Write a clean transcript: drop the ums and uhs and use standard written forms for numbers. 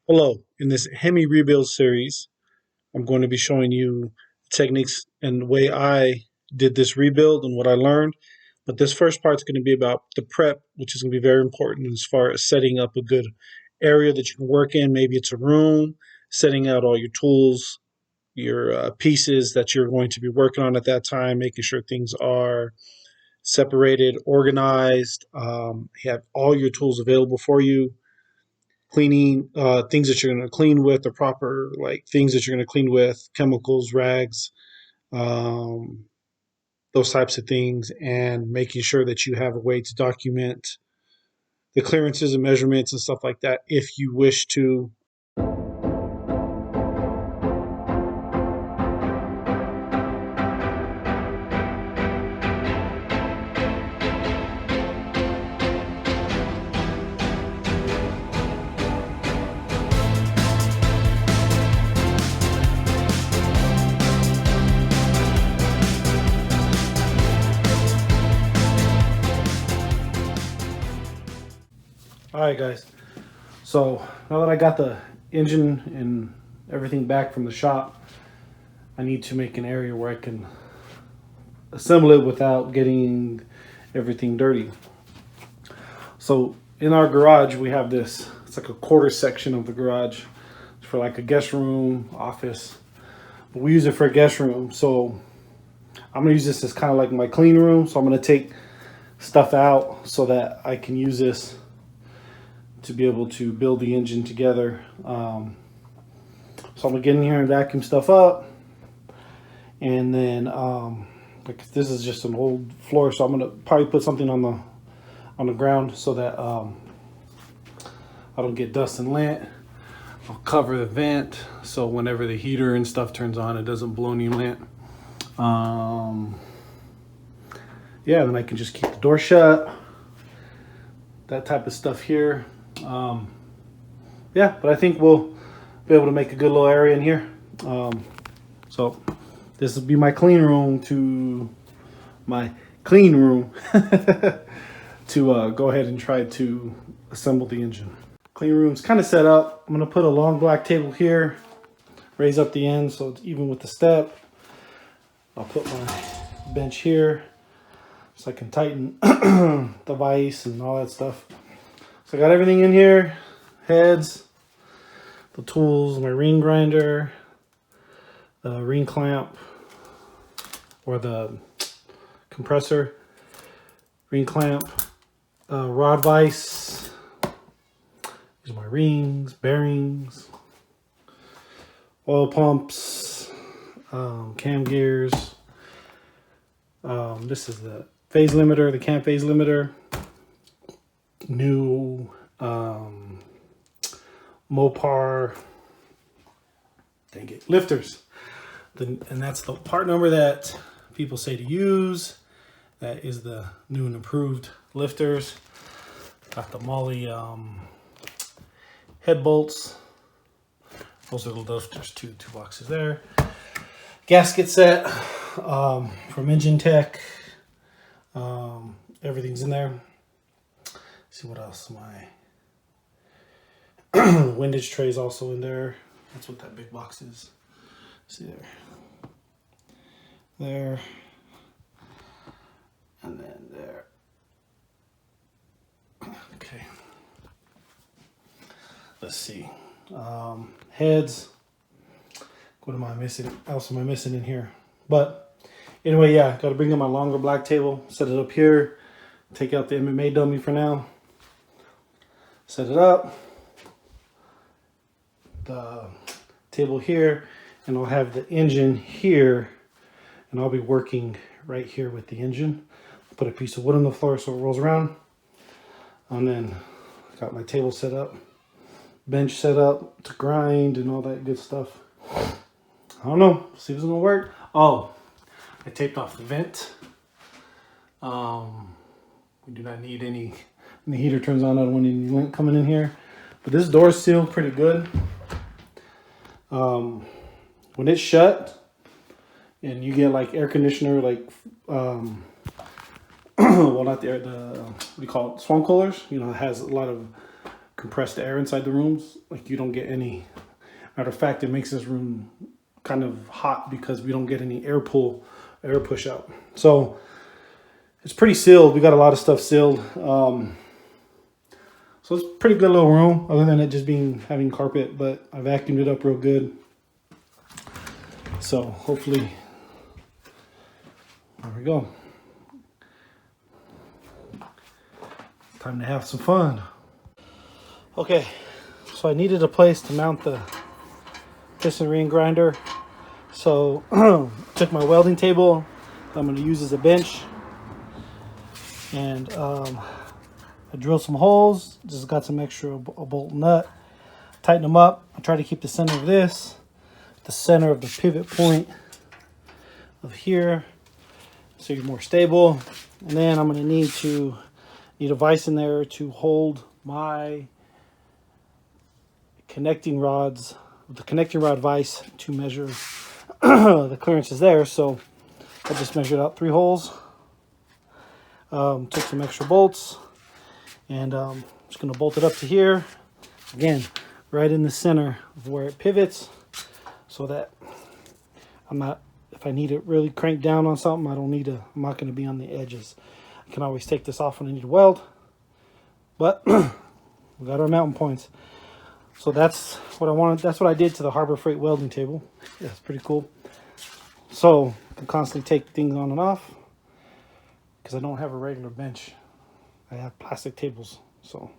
Hello, in this Hemi Rebuild series, I'm going to be showing you techniques and the way I did this rebuild and what I learned. But this first part is going to be about the prep, which is going to be very important as far as setting up a good area that you can work in. Maybe it's a room, setting out all your tools, your pieces that you're going to be working on at that time, making sure things are separated, organized. You have all your tools available for you, cleaning things that you're going to clean with, the proper like things that you're going to clean with, chemicals, rags, um, those types of things, and making sure that you have a way to document the clearances and measurements and stuff like that if you wish to. All right, guys. So now that I got the engine and everything back from the shop, I need to make an area where I can assemble it without getting everything dirty. So in our garage, we have this. It's like a quarter section of the garage. It's for like a guest room, office. But we use it for a guest room. So I'm gonna use this as kind of like my clean room. So I'm gonna take stuff out so that I can use this to be able to build the engine together. So I'm gonna get in here and vacuum stuff up. And then like this is just an old floor, so I'm gonna probably put something on the ground so that I don't get dust and lint. I'll cover the vent so whenever the heater and stuff turns on, it doesn't blow any lint. Yeah, then I can just keep the door shut. That type of stuff here. Yeah, but I think we'll be able to make a good little area in here. So this will be my clean room to to go ahead and try to assemble the engine. Clean room's kind of set up. I'm gonna put a long black table here, raise up the end so it's even with the step. I'll put my bench here so I can tighten the vise and all that stuff. So I got everything in here, heads, the tools, my ring grinder, the ring clamp, or the compressor, ring clamp, rod vise. These are my rings, bearings, oil pumps, cam gears. This is the phase limiter, the cam phase limiter. New Mopar, dang it, lifters. And that's the part number that people say to use. That is the new and improved lifters. Got the Molly head bolts. Those are the lifters, two boxes there. Gasket set from Engine Tech. Everything's in there. Let's see what else. My windage tray is also in there. That's what that big box is. See there, and then there. Okay. Let's see. Heads. What am I missing? Else am I missing in here? But anyway, yeah, got to bring in my longer black table. Set it up here. Take out the MMA dummy for now. Set it up. The table here, and I'll have the engine here, and I'll be working right here with the engine. Put a piece of wood on the floor so it rolls around, and then got my table set up, bench set up to grind and all that good stuff. I don't know, see if it's gonna work. Oh, I taped off the vent. We do not need any, when the heater turns on, I don't want any lint coming in here. But this door is sealed pretty good. When it's shut and you get like air conditioner, like well, not the air, the what do you call it, swamp coolers, you know, it has a lot of compressed air inside the rooms. Like you don't get any. Matter of fact, it makes this room kind of hot because we don't get any air push out. So it's pretty sealed. We got a lot of stuff sealed. So it's a pretty good little room, other than it just having carpet, but I vacuumed it up real good. So hopefully, there we go. Time to have some fun. Okay, so I needed a place to mount the piston ring grinder. So took my welding table that I'm going to use as a bench, and I drilled some holes. Just got some extra a bolt nut, tighten them up. I try to keep the center of this, the center of the pivot point of here, so you're more stable. And then I'm going to need a vise in there to hold my connecting rods, the connecting rod vise, to measure the clearance is there. So I just measured out 3 holes, took some extra bolts, and just going to bolt it up to here again, right in the center of where it pivots, so that if I need to really crank down on something, I'm not going to be on the edges. I can always take this off when I need to weld, but we got our mounting points. So that's what I wanted. That's what I did to the Harbor Freight welding table. Yeah, it's pretty cool. So I can constantly take things on and off because I don't have a regular bench. I have plastic tables. So